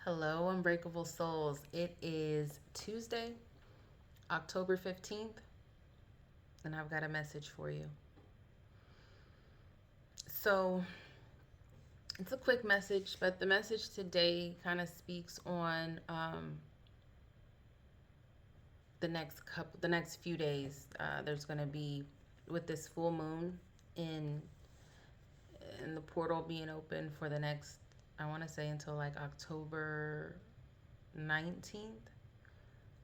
Hello, Unbreakable Souls. It is Tuesday, October 15th, and I've got a message for you. So, it's a quick message, but the message today kind of speaks on the next few days. There's going to be, with this full moon in in the portal being open for the next, I want to say until like October 19th.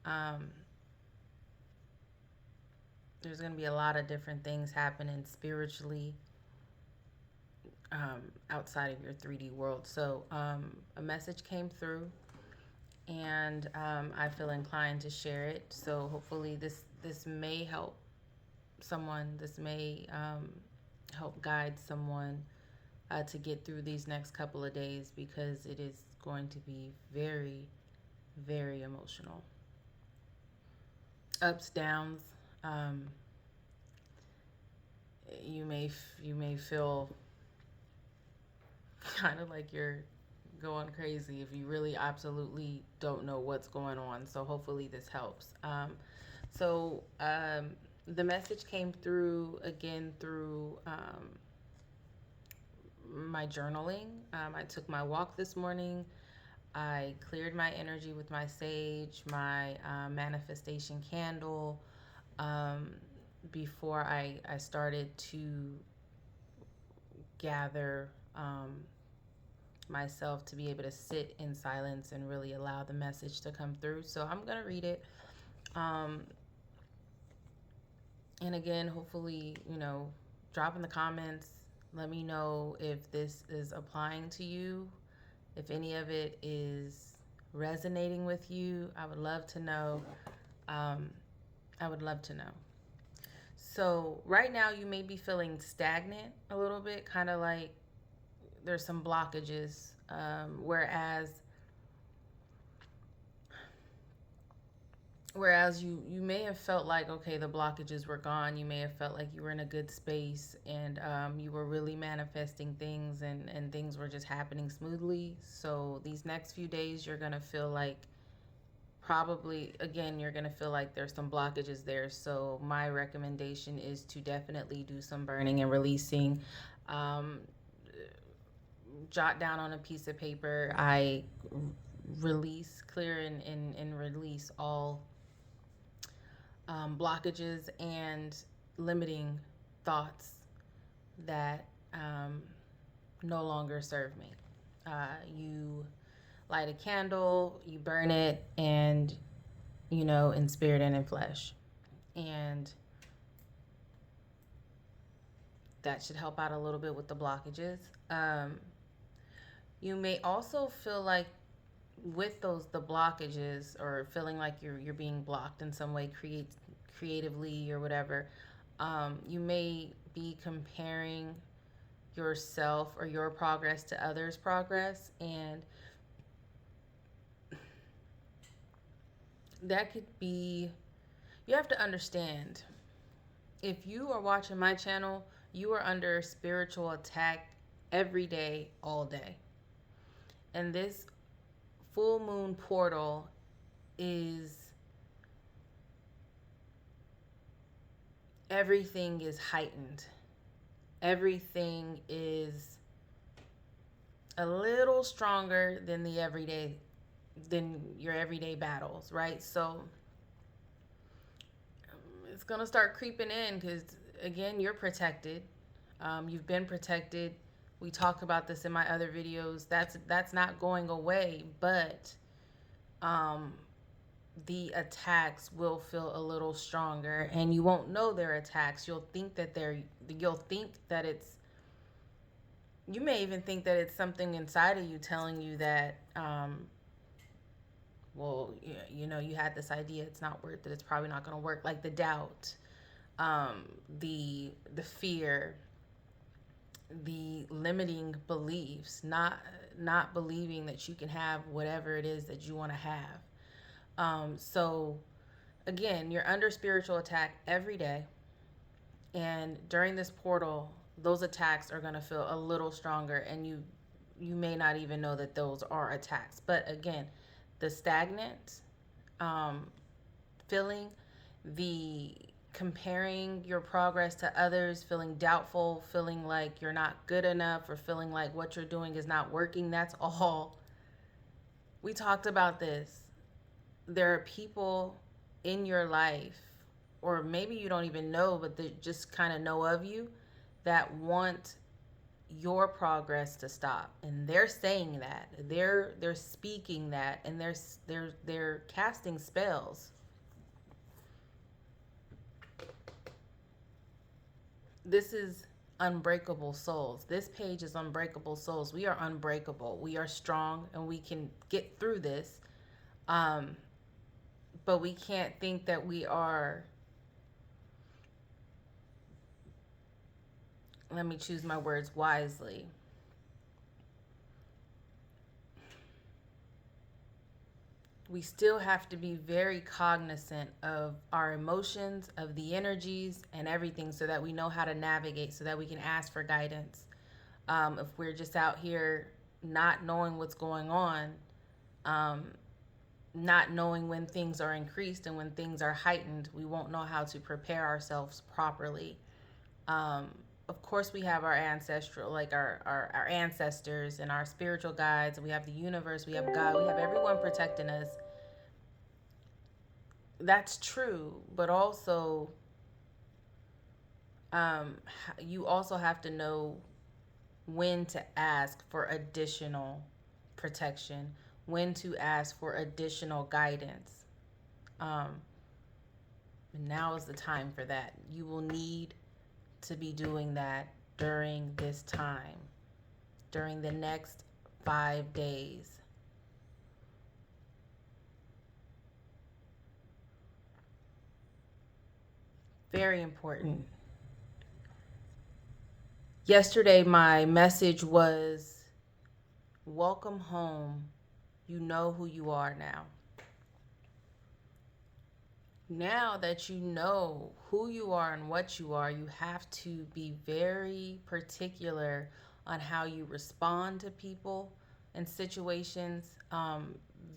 Um, there's going to be a lot of different things happening spiritually, outside of your 3D world. So a message came through, and I feel inclined to share it. So hopefully this may help someone. This may help guide someone to get through these next couple of days, because it is going to be very, very emotional. Ups, downs. Um, you may feel kind of like you're going crazy if you really absolutely don't know what's going on. So hopefully this helps. The message came through again through my journaling. I took my walk this morning. I cleared my energy with my sage, my manifestation candle, um, before I started to gather myself to be able to sit in silence and really allow the message to come through. So I'm going to read it. Um, and again, hopefully, drop in the comments. Let me know if this is applying to you, if any of it is resonating with you. I would love to know. Um, I would love to know. So, right now, you may be feeling stagnant a little bit, kind of like there's some blockages. Whereas you may have felt like, okay, the blockages were gone. You may have felt like you were in a good space, and you were really manifesting things, and things were just happening smoothly. So these next few days, you're going to feel like, probably, again, you're going to feel like there's some blockages there. So my recommendation is to definitely do some burning and releasing. Um, Jot down on a piece of paper. I release, clear, and release all blockages and limiting thoughts that no longer serve me. You light a candle, you burn it, and, in spirit and in flesh. And that should help out a little bit with the blockages. You may also feel like, with the blockages, or feeling like you're being blocked in some way, creatively or whatever, you may be comparing yourself or your progress to others' progress, and that could be, you have to understand, if you are watching my channel, you are under spiritual attack every day, all day. And this full moon portal is, everything is heightened. Everything is a little stronger than your everyday battles, right? So it's gonna start creeping in, because again, you're protected. You've been protected. We talked about this in my other videos. That's not going away, but um, the attacks will feel a little stronger, and you won't know they're attacks. You'll think that it's, you may even think that it's something inside of you telling you that, well, you had this idea, it's not worth it, it's probably not going to work, like the doubt, um, the fear, the limiting beliefs, not believing that you can have whatever it is that you want to have. So again, you're under spiritual attack every day, and during this portal, those attacks are going to feel a little stronger, and you may not even know that those are attacks. But again, the stagnant um, feeling, the comparing your progress to others, feeling doubtful, feeling like you're not good enough, or feeling like what you're doing is not working, that's all. We talked about this. There are people in your life, or maybe you don't even know, but they just kind of know of you, that want your progress to stop, and they're saying that, they're speaking that, and they're casting spells. This is unbreakable souls. This page is unbreakable souls. We are unbreakable. We are strong, and we can get through this. Um, but we can't think that we are. Let me choose my words wisely. We still have to be very cognizant of our emotions, of the energies, and everything, so that we know how to navigate, so that we can ask for guidance. If we're just out here not knowing what's going on, um, not knowing when things are increased and when things are heightened, we won't know how to prepare ourselves properly. Um, of course, we have our ancestral, like our ancestors and our spiritual guides. We have the universe, we have God, we have everyone protecting us. That's true, but also, um, you also have to know when to ask for additional protection, when to ask for additional guidance. Um, Now is the time for that. You will need to be doing that during this time, during the next 5 days. Very important. Yesterday, my message was welcome home. You know who you are now. Now that you know who you are and what you are, you have to be very particular on how you respond to people and situations.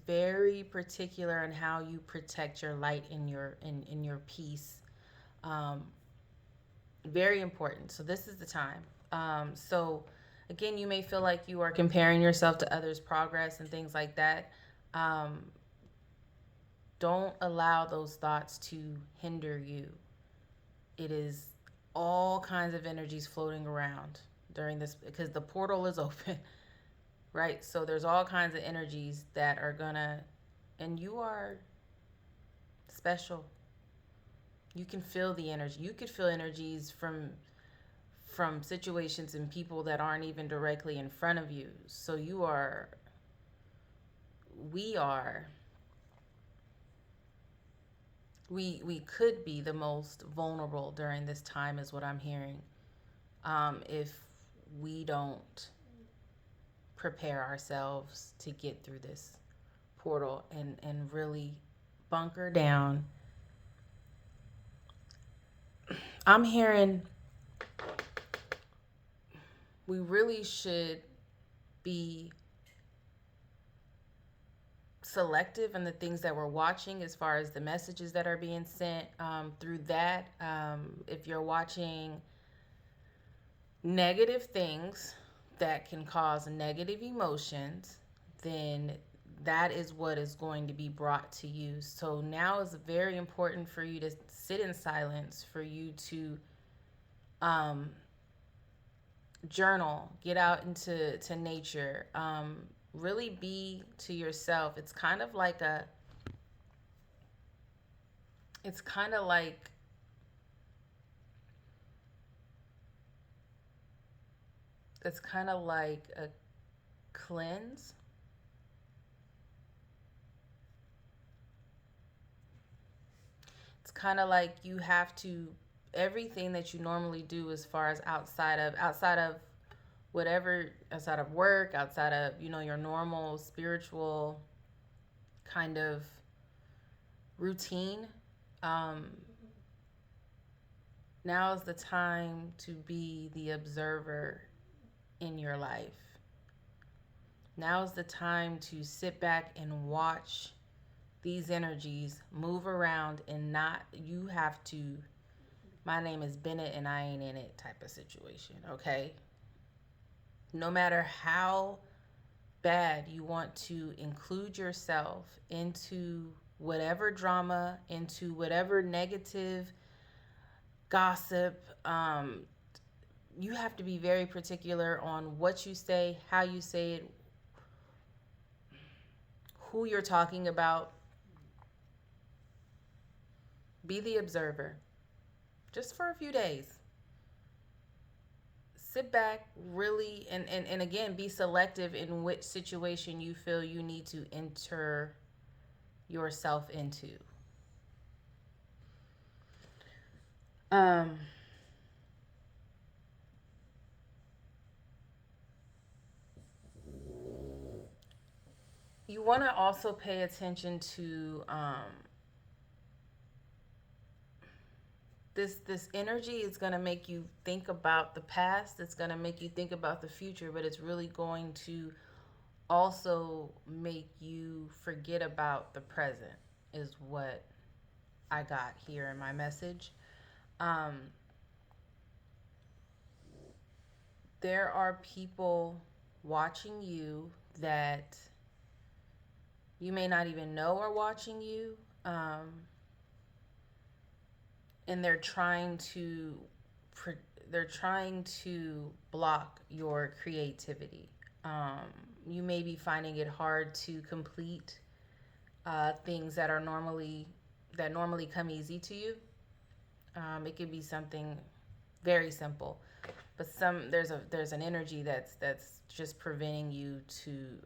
Very particular on how you protect your light in your peace. Um, Very important. So this is the time. So again, you may feel like you are comparing yourself to others' progress and things like that. Um, don't allow those thoughts to hinder you. It is all kinds of energies floating around during this, because the portal is open, right? So there's all kinds of energies that are gonna, and you are special. You can feel the energy. You could feel energies from situations and people that aren't even directly in front of you. So we are, we could be the most vulnerable during this time, is what I'm hearing. If we don't prepare ourselves to get through this portal and really bunker down. I'm hearing we really should be selective in the things that we're watching, as far as the messages that are being sent through that. If you're watching negative things that can cause negative emotions, then that is what is going to be brought to you. So now is very important for you to sit in silence, for you to um, journal, get out into nature, really be to yourself. It's kind of like it's kind of like a cleanse. It's kind of like you have to, everything that you normally do, as far as outside of whatever, outside of work, outside of, your normal spiritual kind of routine. um Now is the time to be the observer in your life. Now's the time to sit back and watch these energies move around, and not you have to, my name is Bennett and I ain't in it type of situation, okay? No matter how bad you want to include yourself into whatever drama, into whatever negative gossip, you have to be very particular on what you say, how you say it, who you're talking about. Be the observer just for a few days. Sit back, really, and again, be selective in which situation you feel you need to enter yourself into. Um, you want to also pay attention to this energy is going to make you think about the past. It's going to make you think about the future, but it's really going to also make you forget about the present, is what I got here in my message. um, there are people watching you that you may not even know are watching you, and they're trying to block your creativity. Um, you may be finding it hard to complete things that normally come easy to you. It could be something very simple, but there's an energy that's just preventing you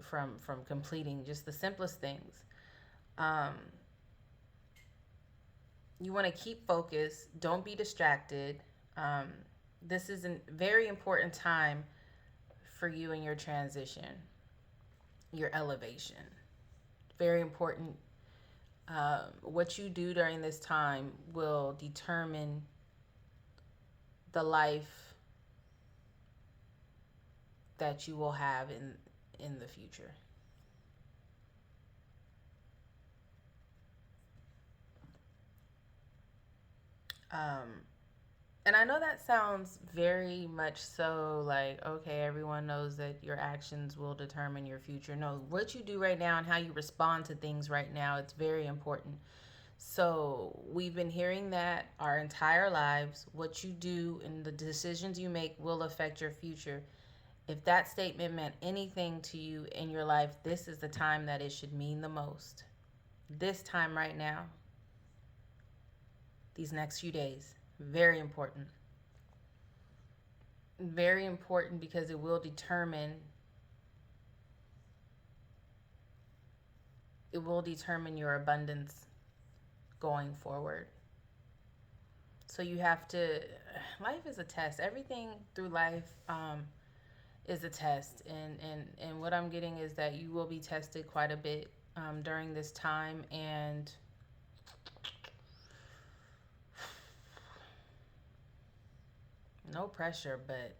from completing just the simplest things. Um, you want to keep focused. Don't be distracted. Um, this is a very important time for you in your transition, your elevation. Very important. What you do during this time will determine the life that you will have in the future. Um, and I know that sounds very much so like, okay, everyone knows that your actions will determine your future. No, what you do right now and how you respond to things right now, it's very important. So we've been hearing that our entire lives. What you do and the decisions you make will affect your future. If that statement meant anything to you in your life, this is the time that it should mean the most. This time right now, these next few days, very important. Very important because it will determine your abundance going forward. So you have to, life is a test. Everything through life is a test. And what I'm getting is that you will be tested quite a bit during this time. And no pressure, but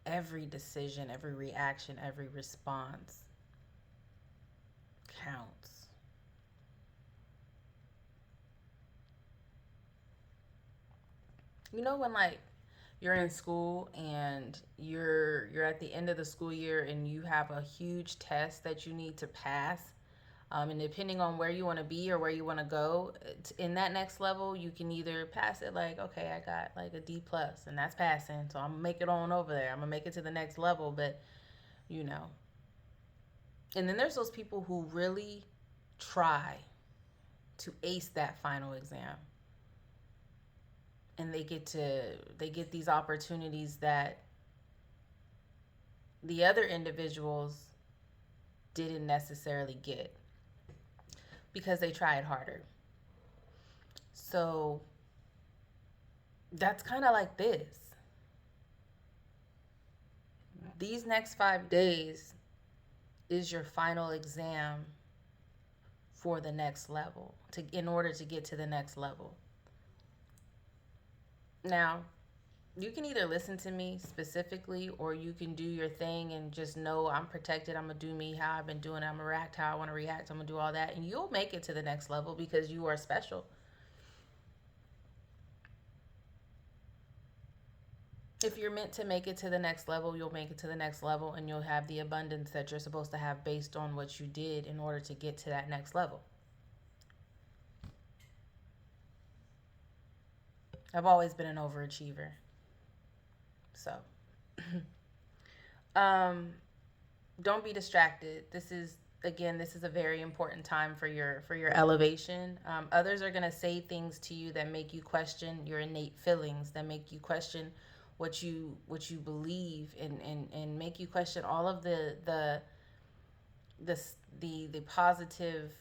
every decision, every reaction, every response counts. You know when like you're in school and you're at the end of the school year and you have a huge test that you need to pass, and depending on where you want to be or where you want to go in that next level, you can either pass it like, okay, I got like a D plus and that's passing, so I'm gonna make it on over there, I'm gonna make it to the next level. But you know, and then there's those people who really try to ace that final exam, and they get these opportunities that the other individuals didn't necessarily get because they tried harder. So that's kind of like this. These next 5 days is your final exam for the next level, in order to get to the next level. Now, you can either listen to me specifically, or you can do your thing and just know I'm protected. I'm going to do me how I've been doing. I'm going to react how I want to react. I'm going to do all that. And you'll make it to the next level because you are special. If you're meant to make it to the next level, you'll make it to the next level, and you'll have the abundance that you're supposed to have based on what you did in order to get to that next level. I've always been an overachiever. So, um, don't be distracted. This is a very important time for your elevation. Others are gonna say things to you that make you question your innate feelings, that make you question what you believe, and make you question all of the the positive,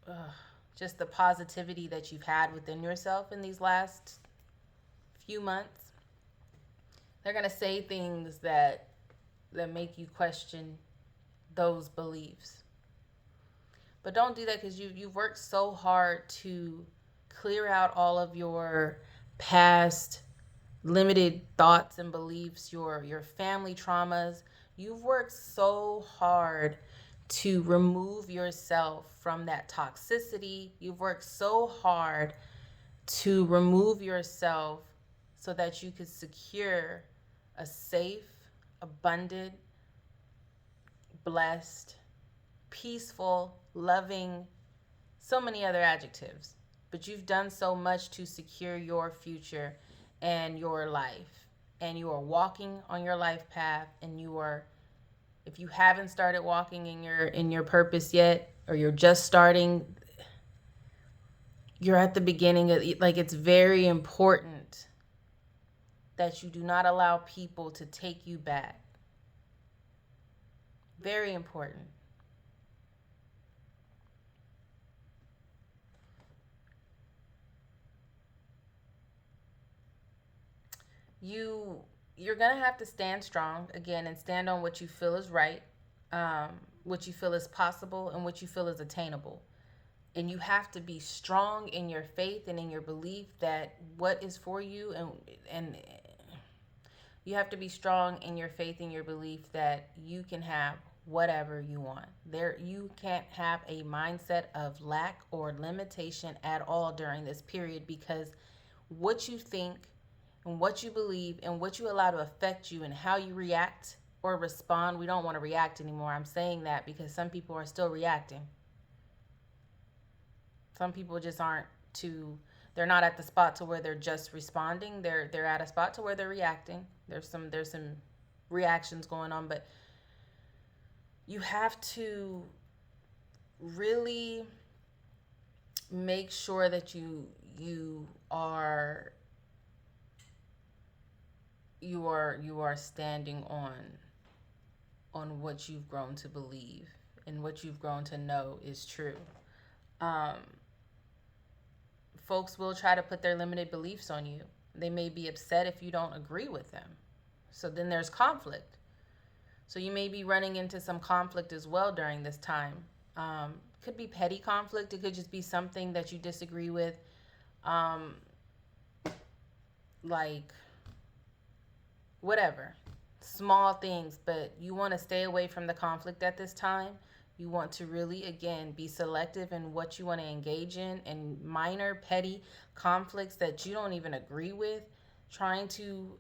uh, just the positivity that you've had within yourself in these last few months. They're gonna say things that make you question those beliefs. But don't do that, because you've worked so hard to clear out all of your past limited thoughts and beliefs, your family traumas. You've worked so hard to remove yourself from that toxicity. You've worked so hard to remove yourself so that you could secure a safe, abundant, blessed, peaceful, loving, so many other adjectives. But you've done so much to secure your future and your life. And you are walking on your life path, and you are, if you haven't started walking in your purpose yet, or you're just starting, you're at the beginning of, like, it's very important that you do not allow people to take you back. Very important. you you're gonna have to stand strong again, and stand on what you feel is right, what you feel is possible, and what you feel is attainable. And you have to be strong in your faith and in your belief that what is for you, and you have to be strong in your faith and your belief that you can have whatever you want. There, you can't have a mindset of lack or limitation at all during this period, because what you think and what you believe and what you allow to affect you and how you react or respond. We don't want to react anymore. I'm saying that because some people are still reacting. Some people just aren't to they're not at the spot to where they're just responding. They're at a spot to where they're reacting. There's some reactions going on, but you have to really make sure that you are standing on what you've grown to believe and what you've grown to know is true. Um, Folks will try to put their limited beliefs on you. They may be upset if you don't agree with them. So then there's conflict. So you may be running into some conflict as well during this time. Could be petty conflict. It could just be something that you disagree with, um, like whatever, small things. But you want to stay away from the conflict at this time. You want to really, again, be selective in what you want to engage in, and minor petty conflicts that you don't even agree with, trying to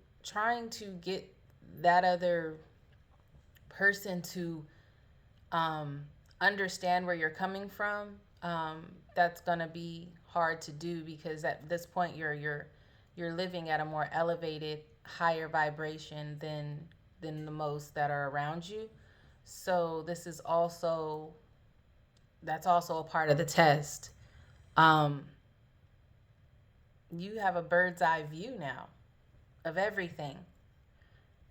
get that other person to understand where you're coming from. That's gonna be hard to do, because at this point you're living at a more elevated, higher vibration than the most that are around you. So this is also that's also a part of the test. Um, you have a bird's eye view now of everything.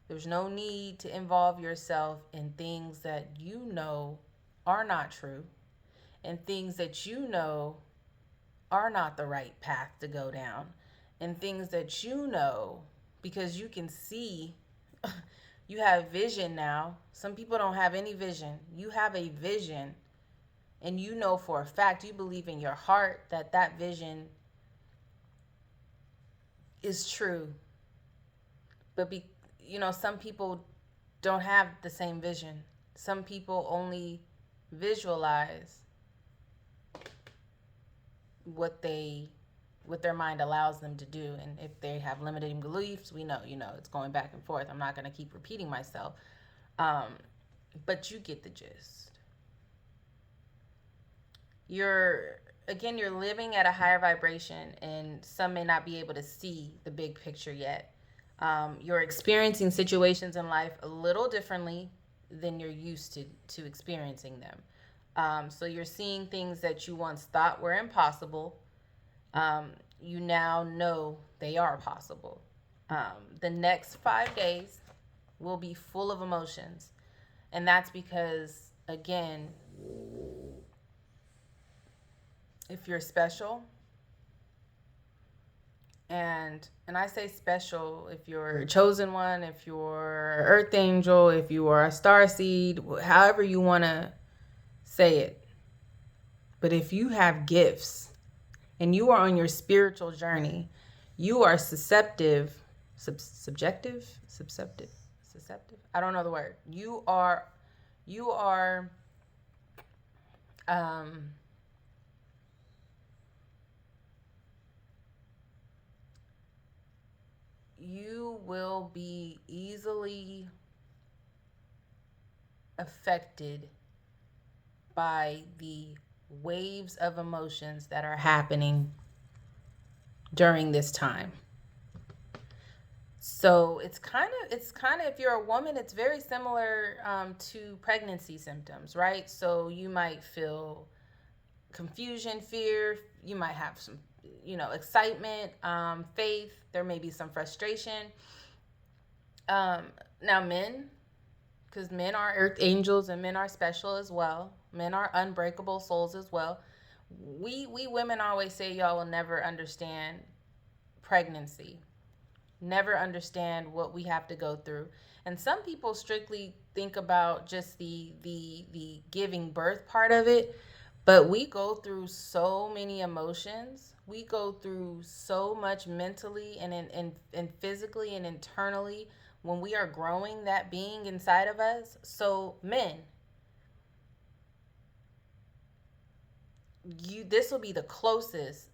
There's no need to involve yourself in things that you know are not true, and things that you know are not the right path to go down, and things that you know, because you can see. You have vision now. Some people don't have any vision. You have a vision, and you know for a fact, you believe in your heart that that vision is true. but some people don't have the same vision. Some people only visualize what their mind allows them to do. And if they have limiting beliefs, we know, it's going back and forth. I'm not going to keep repeating myself. But you get the gist. You're living at a higher vibration, and some may not be able to see the big picture yet. You're experiencing situations in life a little differently than you're used to experiencing them. So you're seeing things that you once thought were impossible. You now know they are possible. The next 5 days will be full of emotions. And that's because, again, if you're special, and I say special, if you're a chosen one, if you're an earth angel, if you are a star seed, however you want to say it. But if you have gifts and you are on your spiritual journey, you are susceptible. I don't know the word. You are you will be easily affected by the waves of emotions that are happening during this time. So it's kind of if you're a woman, it's very similar to pregnancy symptoms, right? So you might feel confusion, fear. You might have some, excitement, faith. There may be some frustration. Now men, because men are earth angels and men are special as well. Men are unbreakable souls as well. We women always say y'all will never understand pregnancy, never understand what we have to go through. And some people strictly think about just the giving birth part of it, but we go through so many emotions. We go through so much mentally and physically and internally when we are growing that being inside of us. So men, this will be the closest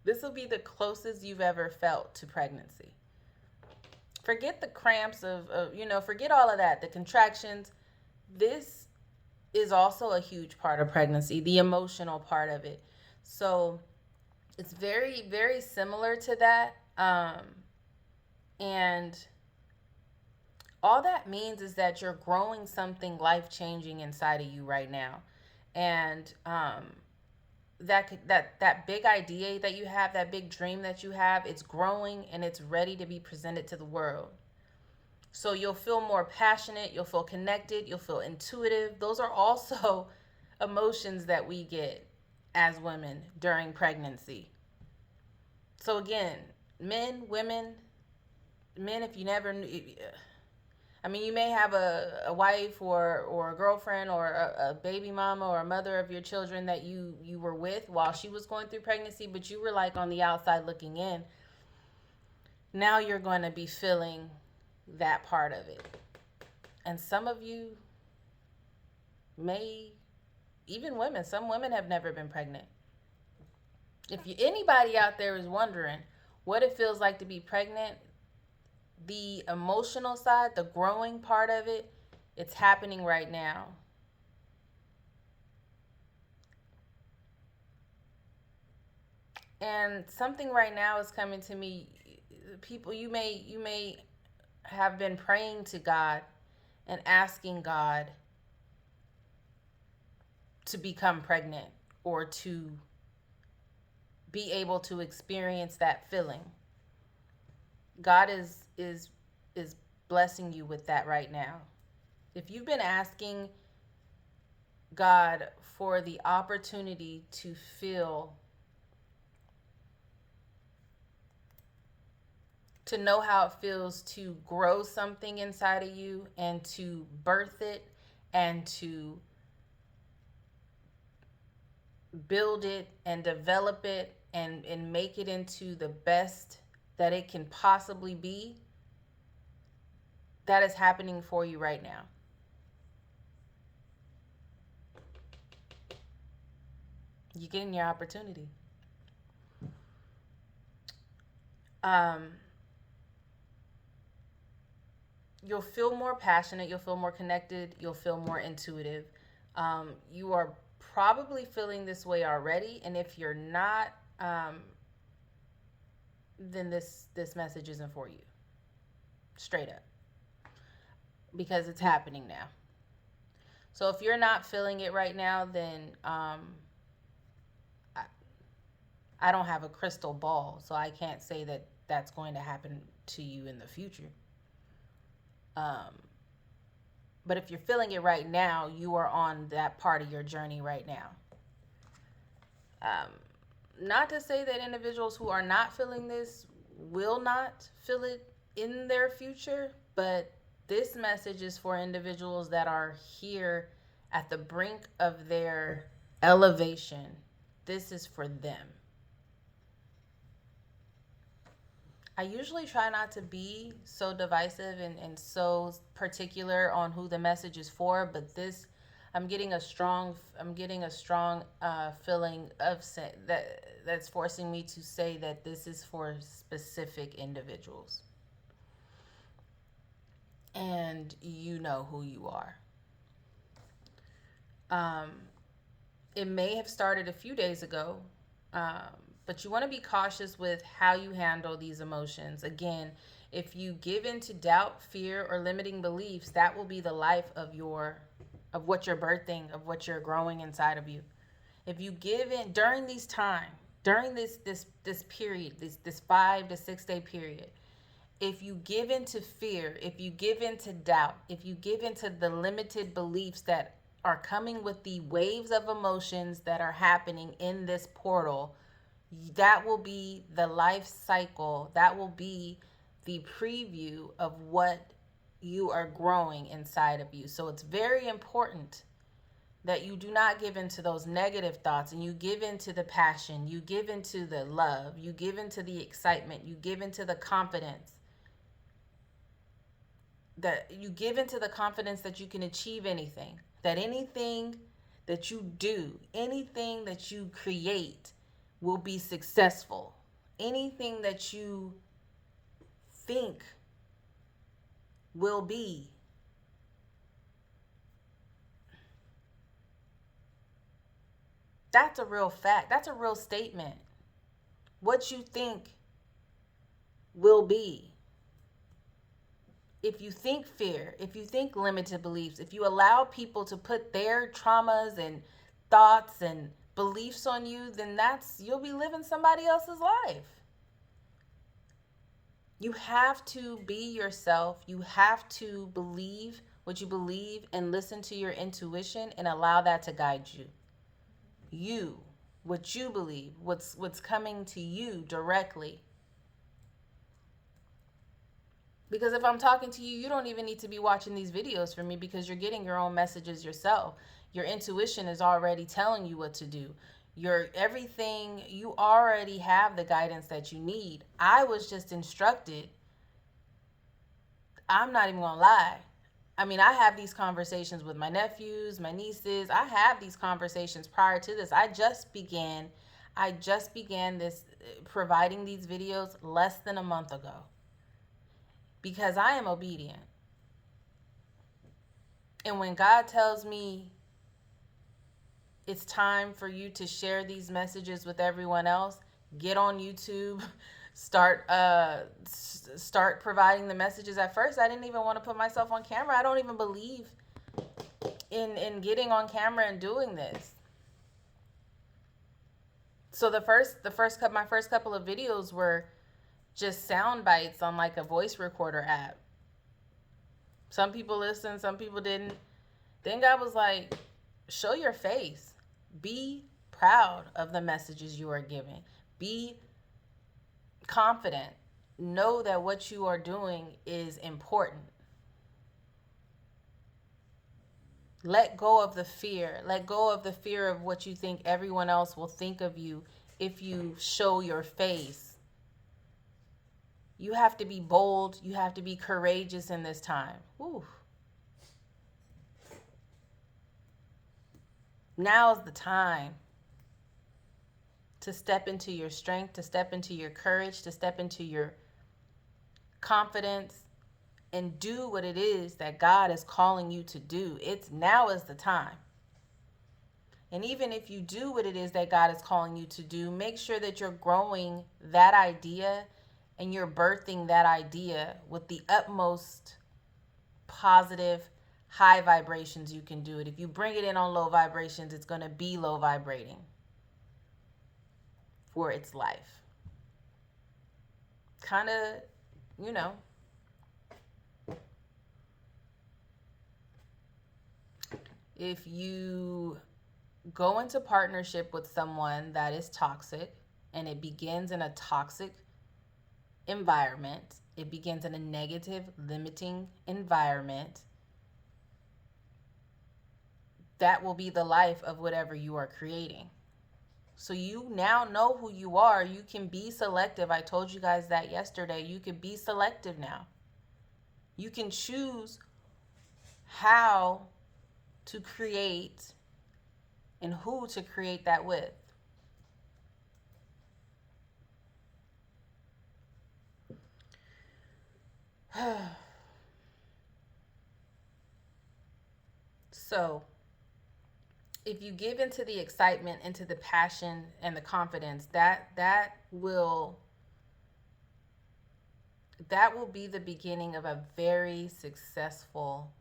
this will be the closest you've ever felt to pregnancy. Forget the cramps forget all of that, the contractions. This is also a huge part of pregnancy, the emotional part of it. So it's very, very similar to that. And all that means is that you're growing something life-changing inside of you right now. And that big idea that you have, that big dream that you have, it's growing and it's ready to be presented to the world. So you'll feel more passionate, you'll feel connected, you'll feel intuitive. Those are also emotions that we get as women during pregnancy. So again, men, women, if you never knew, you may have a wife or a girlfriend or a baby mama or a mother of your children that you were with while she was going through pregnancy, but you were like on the outside looking in. Now you're going to be feeling that part of it. And some of you may, even women, some women have never been pregnant. If anybody out there is wondering what it feels like to be pregnant, the emotional side, the growing part of it, it's happening right now. And something right now is coming to me. People, you may have been praying to God and asking God to become pregnant or to be able to experience that feeling. God is blessing you with that right now. If you've been asking God for the opportunity to feel, to know how it feels to grow something inside of you and to birth it and to build it and develop it and make it into the best that it can possibly be, that is happening for you right now. You're getting your opportunity. You'll feel more passionate, you'll feel more connected, you'll feel more intuitive. You are probably feeling this way already, and if you're not, then this message isn't for you. Straight up. Because it's happening now. So if you're not feeling it right now, then I don't have a crystal ball, so I can't say that that's going to happen to you in the future. But if you're feeling it right now, you are on that part of your journey right now. Not to say that individuals who are not feeling this will not feel it in their future, but this message is for individuals that are here at the brink of their elevation. This is for them. I usually try not to be so divisive and so particular on who the message is for, but this, I'm getting a strong feeling of that's forcing me to say that this is for specific individuals. And you know who you are. It may have started a few days ago, but you want to be cautious with how you handle these emotions. Again, if you give in to doubt, fear, or limiting beliefs, that will be the life of what you're birthing, of what you're growing inside of you. If you give in during this period, this 5 to 6 day period, if you give in to fear, if you give in to doubt, if you give in to the limited beliefs that are coming with the waves of emotions that are happening in this portal, that will be the life cycle. That will be the preview of what you are growing inside of you. So it's very important that you do not give into those negative thoughts, and you give into the passion, you give into the love, you give into the excitement, you give into the confidence. That you give into the confidence that you can achieve anything, that anything that you do, anything that you create will be successful. Anything that you think will be. That's a real fact. That's a real statement. What you think will be. If you think fear, if you think limited beliefs, if you allow people to put their traumas and thoughts and beliefs on you, then you'll be living somebody else's life. You have to be yourself. You have to believe what you believe and listen to your intuition and allow that to guide you. You, what you believe, what's coming to you directly. Because if I'm talking to you, you don't even need to be watching these videos for me, because you're getting your own messages yourself. Your intuition is already telling you what to do. Everything, you already have the guidance that you need. I was just instructed. I'm not even gonna lie. I mean, I have these conversations with my nephews, my nieces. I have these conversations prior to this. I just began this, providing these videos less than a month ago. Because I am obedient. And when God tells me it's time for you to share these messages with everyone else, get on YouTube, start providing the messages. At first, I didn't even want to put myself on camera. I don't even believe in getting on camera and doing this. So my first couple of videos were just sound bites on like a voice recorder app. Some people listened, some people didn't. Then God was like, show your face. Be proud of the messages you are giving. Be confident. Know that what you are doing is important. Let go of the fear. Let go of the fear of what you think everyone else will think of you if you show your face. You have to be bold. You have to be courageous in this time. Woo. Now's the time to step into your strength, to step into your courage, to step into your confidence and do what it is that God is calling you to do. Now is the time. And even if you do what it is that God is calling you to do, make sure that you're growing that idea and you're birthing that idea with the utmost positive, high vibrations you can do it. If you bring it in on low vibrations, it's going to be low vibrating for its life. Kind of, you know, if you go into partnership with someone that is toxic and it begins in a toxic environment, it begins in a negative, limiting environment, that will be the life of whatever you are creating. So you now know who you are. You can be selective. I told you guys that yesterday. You can be selective now. You can choose how to create and who to create that with. So, if you give into the excitement, into the passion and the confidence, that will be the beginning of a very successful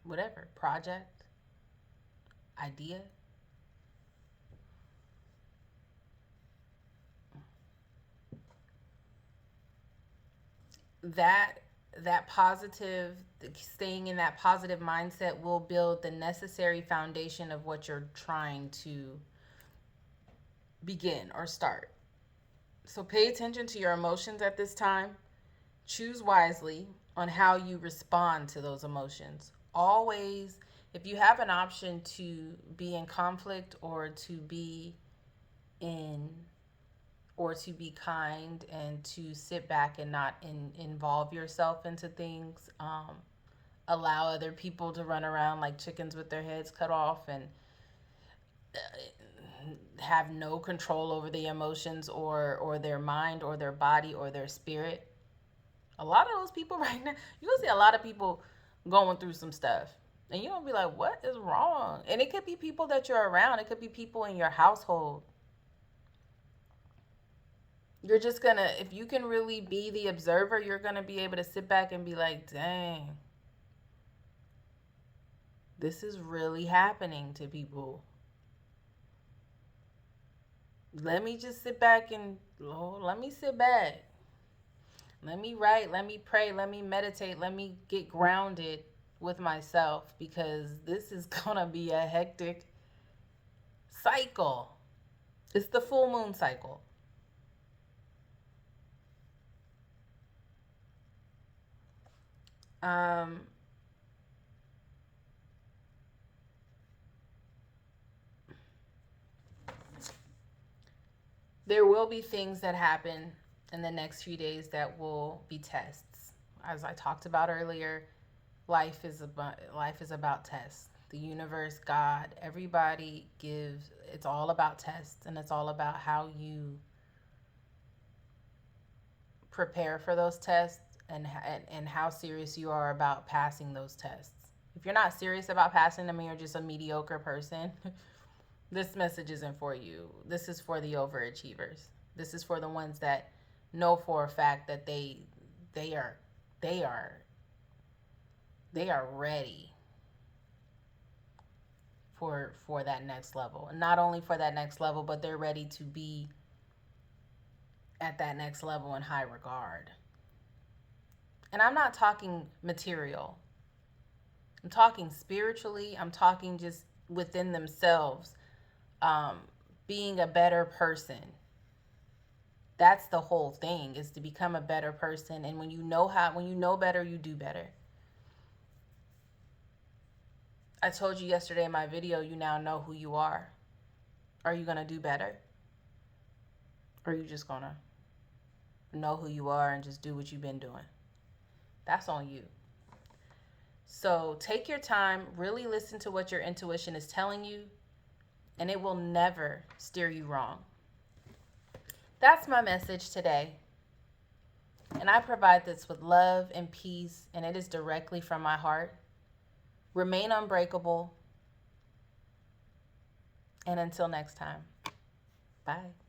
whatever project, idea. That positive, staying in that positive mindset will build the necessary foundation of what you're trying to begin or start. So pay attention to your emotions at this time. Choose wisely on how you respond to those emotions. Always, if you have an option to be in conflict or to be in or to be kind and to sit back and not involve yourself into things, allow other people to run around like chickens with their heads cut off and have no control over the emotions or their mind or their body or their spirit. A lot of those people right now, you'll see a lot of people going through some stuff. And you'll be like, what is wrong? And it could be people that you're around. It could be people in your household. You're just going to, if you can really be the observer, you're going to be able to sit back and be like, dang, this is really happening to people. Let me just sit back and, let me sit back. Let me write, let me pray, let me meditate, let me get grounded with myself because this is going to be a hectic cycle. It's the full moon cycle. There will be things that happen in the next few days that will be tests. As I talked about earlier, life is about tests. The universe, God, everybody gives, it's all about tests, and it's all about how you prepare for those tests and how serious you are about passing those tests. If you're not serious about passing them and you're just a mediocre person, this message isn't for you. This is for the overachievers. This is for the ones that know for a fact that they are ready for that next level. And not only for that next level, but they're ready to be at that next level in high regard. And I'm not talking material. I'm talking spiritually. I'm talking just within themselves, being a better person. That's the whole thing, is to become a better person. And when you know better, you do better. I told you yesterday in my video, you now know who you are. Are you going to do better? Or are you just gonna know who you are and just do what you've been doing? That's on you. So take your time, really listen to what your intuition is telling you, and it will never steer you wrong. That's my message today. And I provide this with love and peace, and it is directly from my heart. Remain unbreakable. And until next time, bye.